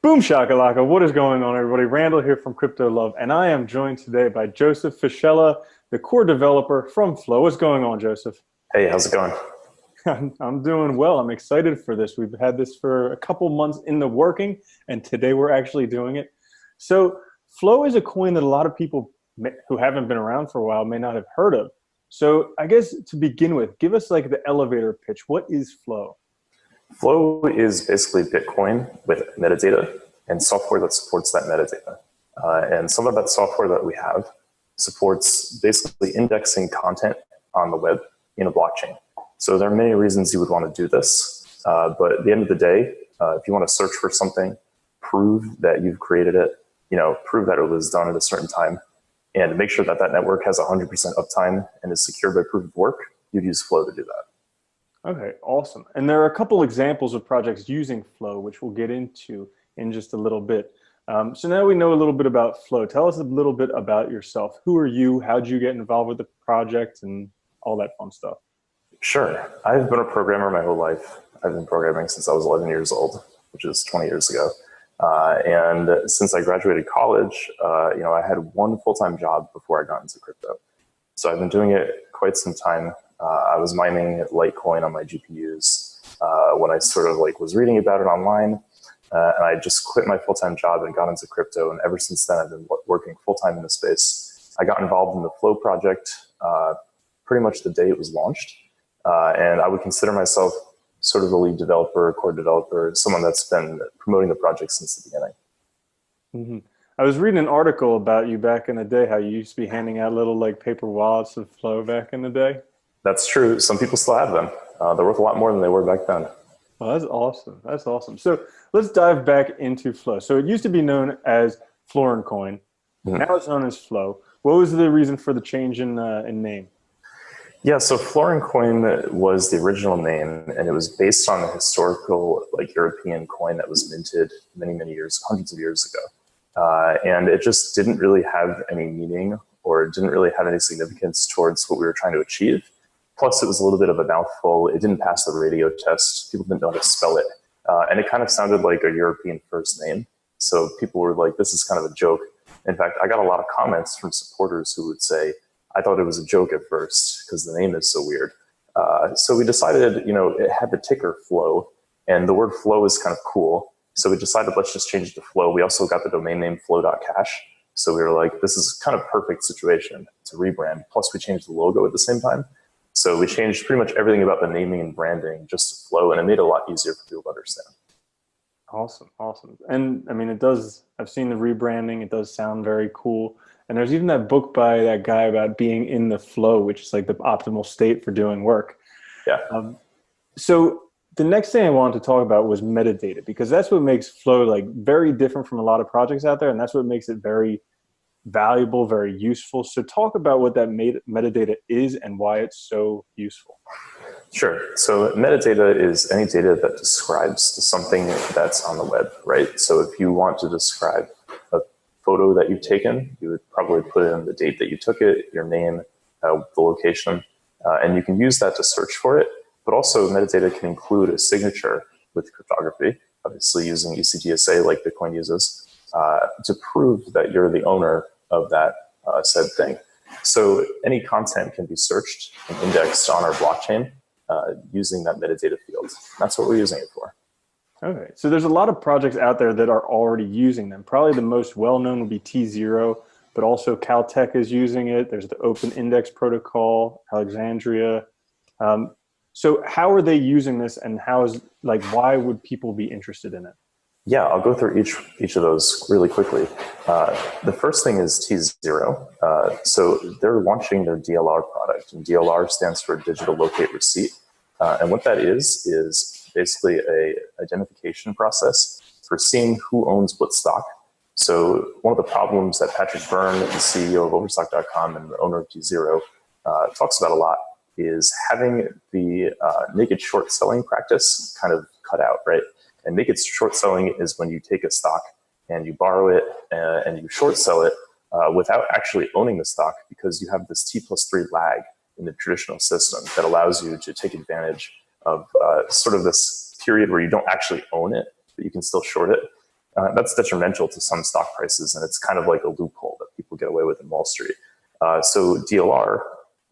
Boom shakalaka, what is going on, everybody? Randall here from Crypto Love, and I am joined today by Joseph Fiscella, the core developer from FLO. What's going on, Joseph? Hey, how's it going? I'm doing well. I'm excited for this. We've had this for a couple months in the working, and today we're actually doing it. So FLO is a coin that a lot of people who haven't been around for a while may not have heard of. So I guess to begin with, give us like the elevator pitch. What is FLO? FLO is basically Bitcoin with metadata and software that supports that metadata. And some of that software that we have supports basically indexing content on the web in a blockchain. So there are many reasons you would want to do this. But at the end of the day, if you want to search for something, prove that you've created it, prove that it was done at a certain time, and make sure that that network has 100% uptime and is secured by proof of work, you'd use FLO to do that. Okay, awesome. And there are a couple examples of projects using FLO, which we'll get into in just a little bit. So now we know a little bit about FLO. Tell us a little bit about yourself. Who are you? How did you get involved with the project and all that fun stuff? Sure. I've been a programmer my whole life. I've been programming since I was 11 years old, which is 20 years ago. And since I graduated college, I had one full-time job before I got into crypto. So I've been doing it quite some time. I was mining Litecoin on my GPUs when I sort of was reading about it online. And I just quit my full-time job and got into crypto. And ever since then, I've been working full-time in the space. I got involved in the FLO project pretty much the day it was launched. And I would consider myself sort of the lead developer, core developer, someone that's been promoting the project since the beginning. Mm-hmm. I was reading an article about you back in the day, how you used to be handing out little paper wallets of FLO back in the day. That's true. Some people still have them. They're worth a lot more than they were back then. Oh, that's awesome. That's awesome. So let's dive back into FLO. So it used to be known as Florincoin. Mm-hmm. Now it's known as FLO. What was the reason for the change in name? Yeah, so Florincoin was the original name, and it was based on a historical European coin that was minted many, many years, hundreds of years ago. And it just didn't really have any meaning or didn't really have any significance towards what we were trying to achieve. Plus, it was a little bit of a mouthful. It didn't pass the radio test. People didn't know how to spell it. And it kind of sounded like a European first name. So people were like, this is kind of a joke. In fact, I got a lot of comments from supporters who would say, I thought it was a joke at first because the name is so weird. So we decided, it had the ticker FLO, and the word FLO is kind of cool. So we decided, let's just change it to FLO. We also got the domain name flo.cash. So we were like, this is kind of perfect situation to rebrand. Plus we changed the logo at the same time. So we changed pretty much everything about the naming and branding just to FLO, and it made it a lot easier for people to understand. Awesome, awesome. And I mean, I've seen the rebranding. It does sound very cool. And there's even that book by that guy about being in the flow, which is like the optimal state for doing work. Yeah. So the next thing I wanted to talk about was metadata, because that's what makes FLO very different from a lot of projects out there. And that's what makes it very valuable, very useful. So talk about what that metadata is and why it's so useful. Sure. So metadata is any data that describes something that's on the web, right? So if you want to describe a photo that you've taken, you would probably put in the date that you took it, your name, the location, and you can use that to search for it. But also metadata can include a signature with cryptography, obviously using ECDSA like Bitcoin uses, to prove that you're the owner of that said thing. So any content can be searched and indexed on our blockchain using that metadata field. That's what we're using it for. Okay, so there's a lot of projects out there that are already using them. Probably the most well-known would be tZERO, but also Caltech is using it. There's the Open Index Protocol, Alexandria. So how are they using this, and why would people be interested in it? Yeah, I'll go through each of those really quickly. The first thing is tZERO. So they're launching their DLR product, and DLR stands for Digital Locate Receipt. And what that is basically a identification process for seeing who owns what stock. So one of the problems that Patrick Byrne, the CEO of Overstock.com and the owner of tZERO, talks about a lot is having the naked short selling practice kind of cut out, right? And naked short selling is when you take a stock and you borrow it and you short sell it without actually owning the stock, because you have this T+3 lag in the traditional system that allows you to take advantage of sort of this period where you don't actually own it, but you can still short it. That's detrimental to some stock prices, and it's kind of like a loophole that people get away with in Wall Street. So DLR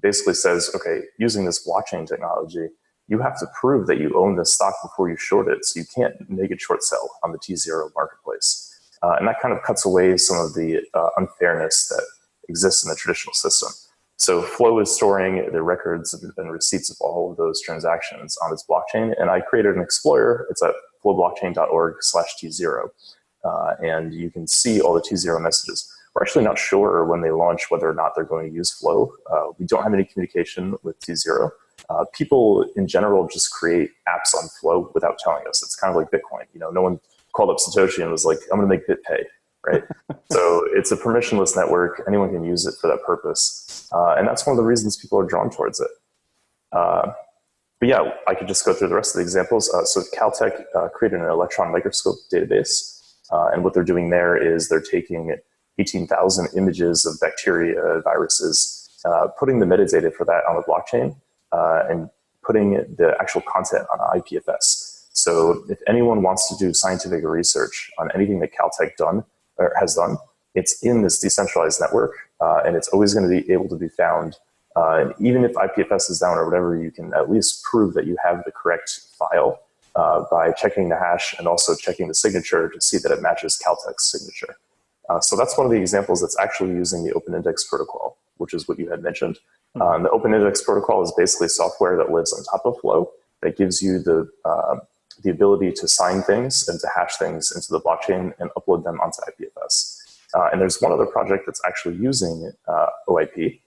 basically says, okay, using this blockchain technology, you have to prove that you own this stock before you short it. So you can't naked short sell on the tZERO marketplace. And that kind of cuts away some of the unfairness that exists in the traditional system. So Flow is storing the records and receipts of all of those transactions on its blockchain. And I created an explorer. It's at flowblockchain.org/tZERO. And you can see all the tZERO messages. We're actually not sure when they launch whether or not they're going to use Flow. We don't have any communication with tZERO. People in general just create apps on Flow without telling us. It's kind of like Bitcoin. You know, no one called up Satoshi and was like, I'm going to make BitPay, right? So it's a permissionless network. Anyone can use it for that purpose. And that's one of the reasons people are drawn towards it. But yeah, I could just go through the rest of the examples. So Caltech created an electron microscope database. And what they're doing there is they're taking 18,000 images of bacteria, viruses, putting the metadata for that on the blockchain, and putting the actual content on IPFS. So if anyone wants to do scientific research on anything that Caltech has done, it's in this decentralized network, and it's always going to be able to be found. And even if IPFS is down or whatever, you can at least prove that you have the correct file by checking the hash and also checking the signature to see that it matches Caltech's signature. So that's one of the examples that's actually using the Open Index protocol, which is what you had mentioned. The Open Index protocol is basically software that lives on top of Flow that gives you the ability to sign things and to hash things into the blockchain and upload them onto IPFS. And there's one other project that's actually using OIP,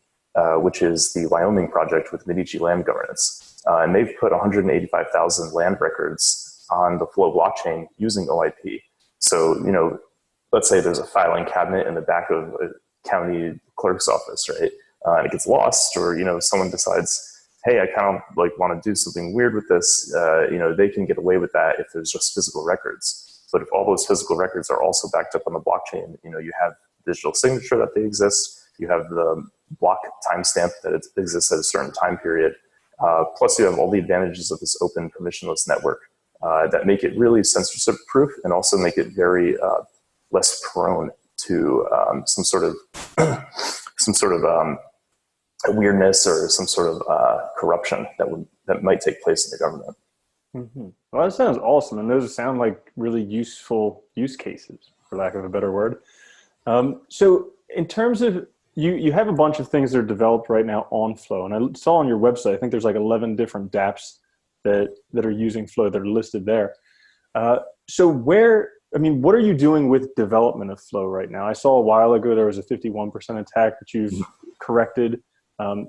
which is the Wyoming project with Medici Land Governance. And they've put 185,000 land records on the Flow blockchain using OIP. So, you know, let's say there's a filing cabinet in the back of a county clerk's office, right? And it gets lost, or, you know, someone decides, hey, I kind of like want to do something weird with this. You know, they can get away with that if there's just physical records. But if all those physical records are also backed up on the blockchain, you know, you have digital signature that they exist, you have the block timestamp that it exists at a certain time period, plus you have all the advantages of this open permissionless network that make it really censorship proof and also make it very less prone to some sort of weirdness or some sort of corruption that might take place in the government. Mm-hmm. Well, that sounds awesome, and those sound like really useful use cases, for lack of a better word. So, in terms of you have a bunch of things that are developed right now on Flow, and I saw on your website, I think there's like 11 different dApps that are using Flow that are listed there. So, what are you doing with development of Flow right now? I saw a while ago there was a 51% attack that you've corrected.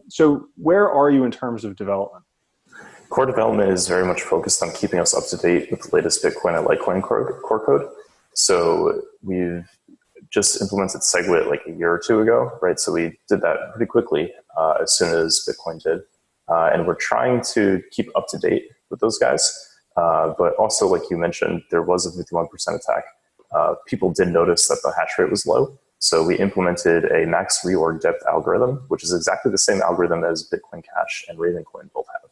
So where are you in terms of development? Core development is very much focused on keeping us up to date with the latest Bitcoin and Litecoin core code. So we've just implemented SegWit like a year or two ago, right? So we did that pretty quickly as soon as Bitcoin did. And we're trying to keep up to date with those guys. But also, like you mentioned, there was a 51% attack. People did notice that the hash rate was low. So we implemented a max reorg depth algorithm, which is exactly the same algorithm as Bitcoin Cash and Ravencoin both have.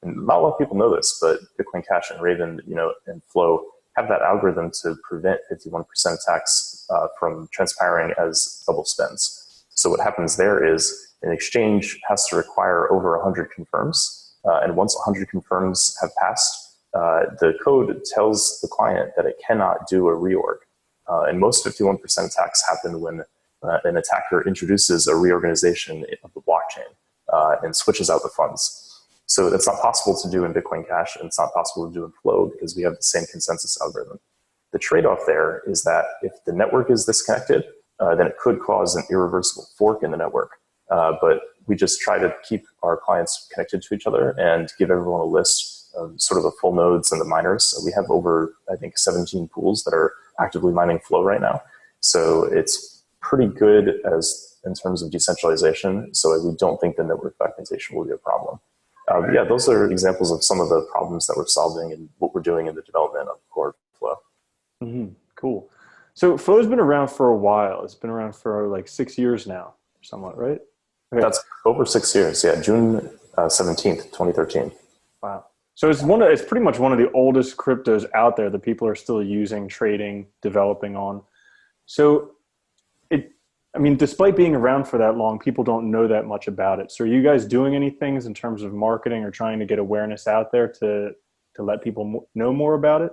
And not a lot of people know this, but Bitcoin Cash and Raven, you know, and Flow have that algorithm to prevent 51% attacks from transpiring as double spends. So what happens there is an exchange has to require over 100 confirms. And once 100 confirms have passed, the code tells the client that it cannot do a reorg. And most 51% attacks happen when an attacker introduces a reorganization of the blockchain and switches out the funds. So that's not possible to do in Bitcoin Cash, and it's not possible to do in Flow because we have the same consensus algorithm. The trade-off there is that if the network is disconnected, then it could cause an irreversible fork in the network. But we just try to keep our clients connected to each other and give everyone a list of sort of the full nodes and the miners. So we have over, I think, 17 pools that are actively mining Flow right now. So it's pretty good in terms of decentralization. So we don't think the network fragmentation will be a problem. Yeah, those are examples of some of the problems that we're solving and what we're doing in the development of core Flow. Mm-hmm. Cool. So Flow's been around for a while. It's been around for like 6 years now, somewhat, right? Okay. That's over 6 years. Yeah, June 17th, 2013. Wow. So it's pretty much one of the oldest cryptos out there that people are still using, trading, developing on. So I mean, despite being around for that long, people don't know that much about it. So are you guys doing any things in terms of marketing or trying to get awareness out there to let people know more about it?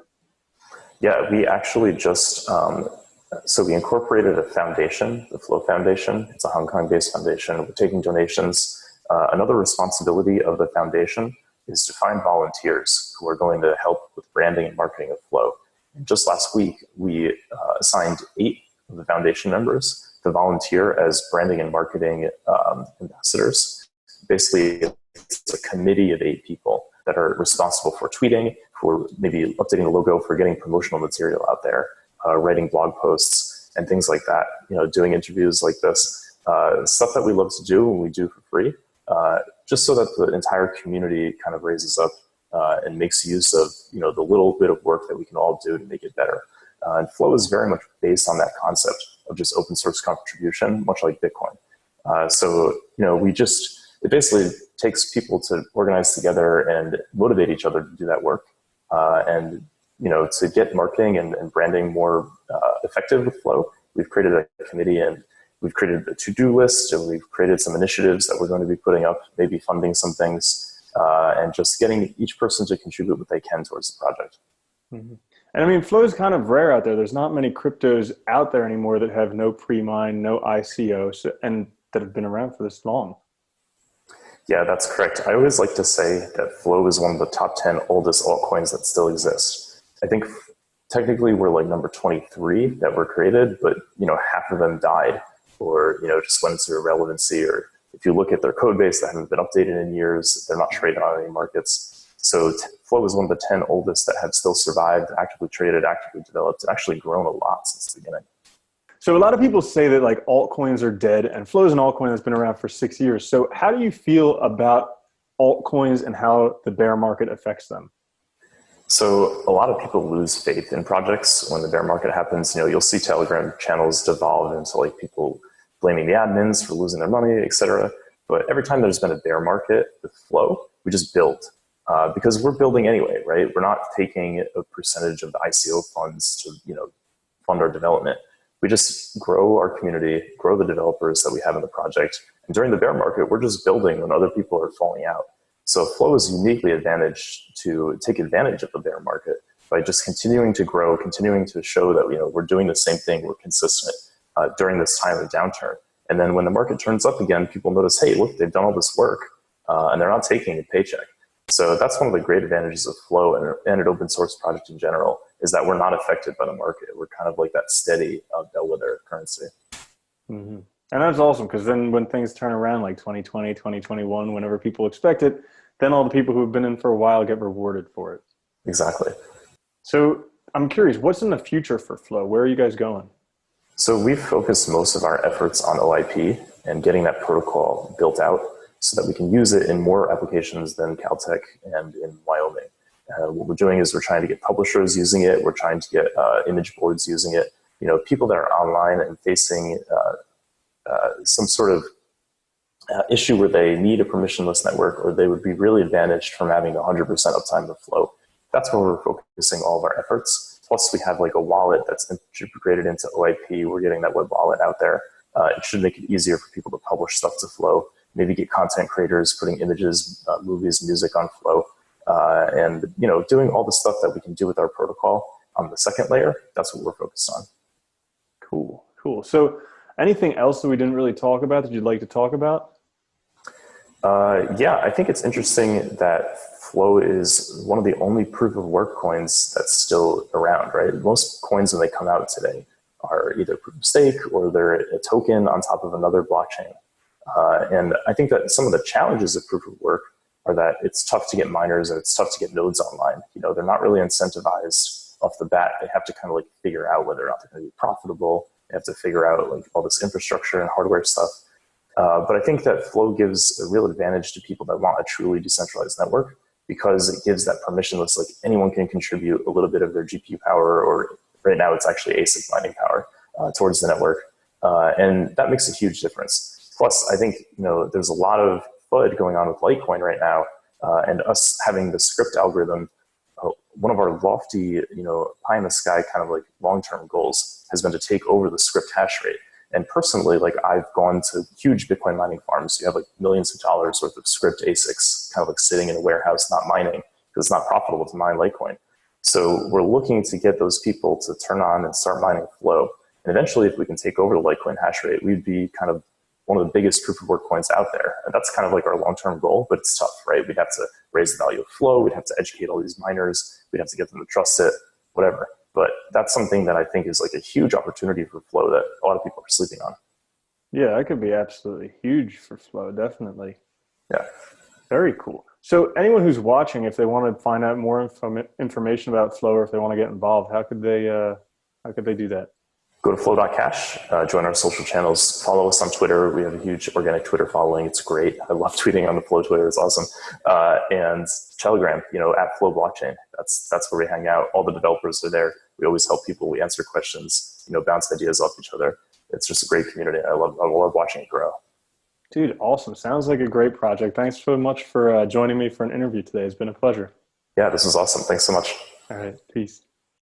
Yeah, we actually just, so we incorporated a foundation, the FLO Foundation. It's a Hong Kong-based foundation. We're taking donations. Another responsibility of the foundation is to find volunteers who are going to help with branding and marketing of FLO. Just last week, we assigned 8 of the foundation members to volunteer as branding and marketing ambassadors. Basically, it's a committee of 8 people that are responsible for tweeting, for maybe updating the logo, for getting promotional material out there, writing blog posts and things like that, doing interviews like this, stuff that we love to do and we do for free, just so that the entire community kind of raises up and makes use of the little bit of work that we can all do to make it better. And FLO is very much based on that concept of just open source contribution, much like Bitcoin. It basically takes people to organize together and motivate each other to do that work. And to get marketing and branding more effective with FLO, we've created a committee and we've created a to-do list, and we've created some initiatives that we're going to be putting up, maybe funding some things, and just getting each person to contribute what they can towards the project. Mm-hmm. And I mean, FLO is kind of rare out there. There's not many cryptos out there anymore that have no pre-mine, no ICO, and that have been around for this long. Yeah, that's correct. I always like to say that FLO is one of the top 10 oldest altcoins that still exist. I think technically we're like number 23 that were created, but half of them died or just went into irrelevancy, or if you look at their code base, that haven't been updated in years, they're not traded on any markets. So FLO is one of the 10 oldest that have still survived, actively traded, actively developed, and actually grown a lot since the beginning. So a lot of people say that like altcoins are dead, and FLO is an altcoin that's been around for 6 years. So how do you feel about altcoins and how the bear market affects them? So a lot of people lose faith in projects when the bear market happens. You'll see Telegram channels devolve into like people blaming the admins for losing their money, etc. But every time there's been a bear market with FLO, we just build. Because we're building anyway, right? We're not taking a percentage of the ICO funds to, fund our development. We just grow our community, grow the developers that we have in the project. And during the bear market, we're just building when other people are falling out. So FLO is uniquely advantaged to take advantage of the bear market by just continuing to grow, continuing to show that, we're doing the same thing, we're consistent during this time of downturn. And then when the market turns up again, people notice, hey, look, they've done all this work and they're not taking a paycheck. So that's one of the great advantages of FLO and an open source project in general, is that we're not affected by the market. We're kind of like that steady bellwether currency. Mm-hmm. And that's awesome, because then when things turn around like 2020, 2021, whenever people expect it, then all the people who have been in for a while get rewarded for it. Exactly. So I'm curious, what's in the future for FLO? Where are you guys going? So we've focused most of our efforts on OIP and getting that protocol built out so that we can use it in more applications than Caltech and in Wyoming. What we're doing is we're trying to get publishers using it. We're trying to get image boards using it. People that are online and facing some sort of issue where they need a permissionless network, or they would be really advantaged from having 100% uptime of FLO. That's where we're focusing all of our efforts. Plus, we have like a wallet that's integrated into OIP. We're getting that web wallet out there. It should make it easier for people to publish stuff to FLO. Maybe get content creators putting images, movies, music on FLO, and doing all the stuff that we can do with our protocol on the second layer. That's what we're focused on. Cool, cool. So anything else that we didn't really talk about that you'd like to talk about? Yeah, I think it's interesting that FLO is one of the only proof of work coins that's still around, right? Most coins when they come out today are either proof of stake or they're a token on top of another blockchain. And I think that some of the challenges of proof of work are that it's tough to get miners and it's tough to get nodes online. They're not really incentivized off the bat. They have to kind of like figure out whether or not they're going to be profitable. They have to figure out like all this infrastructure and hardware stuff. But I think that FLO gives a real advantage to people that want a truly decentralized network, because it gives that permissionless, like anyone can contribute a little bit of their GPU power, or right now it's actually ASIC mining power towards the network. And that makes a huge difference. Plus, I think, there's a lot of FUD going on with Litecoin right now, And us having the script algorithm, one of our lofty, pie in the sky kind of like long-term goals has been to take over the script hash rate. And personally, like I've gone to huge Bitcoin mining farms. You have like millions of dollars worth of script ASICs kind of like sitting in a warehouse, not mining because it's not profitable to mine Litecoin. So we're looking to get those people to turn on and start mining Flow. And eventually, if we can take over the Litecoin hash rate, we'd be kind of one of the biggest proof of work coins out there. And that's kind of like our long-term goal, but it's tough, right? We'd have to raise the value of Flow. We'd have to educate all these miners. We'd have to get them to trust it, whatever. But that's something that I think is like a huge opportunity for Flow that a lot of people are sleeping on. Yeah, that could be absolutely huge for Flow, definitely. Yeah. Very cool. So anyone who's watching, if they want to find out more information about Flow, or if they want to get involved, how could they do that? Go to flo.cash, join our social channels, follow us on Twitter. We have a huge organic Twitter following. It's great. I love tweeting on the Flow Twitter. It's awesome. And Telegram, at Flow Blockchain. That's where we hang out. All the developers are there. We always help people. We answer questions, bounce ideas off each other. It's just a great community. I love watching it grow. Dude, awesome. Sounds like a great project. Thanks so much for joining me for an interview today. It's been a pleasure. Yeah, this was awesome. Thanks so much. All right. Peace.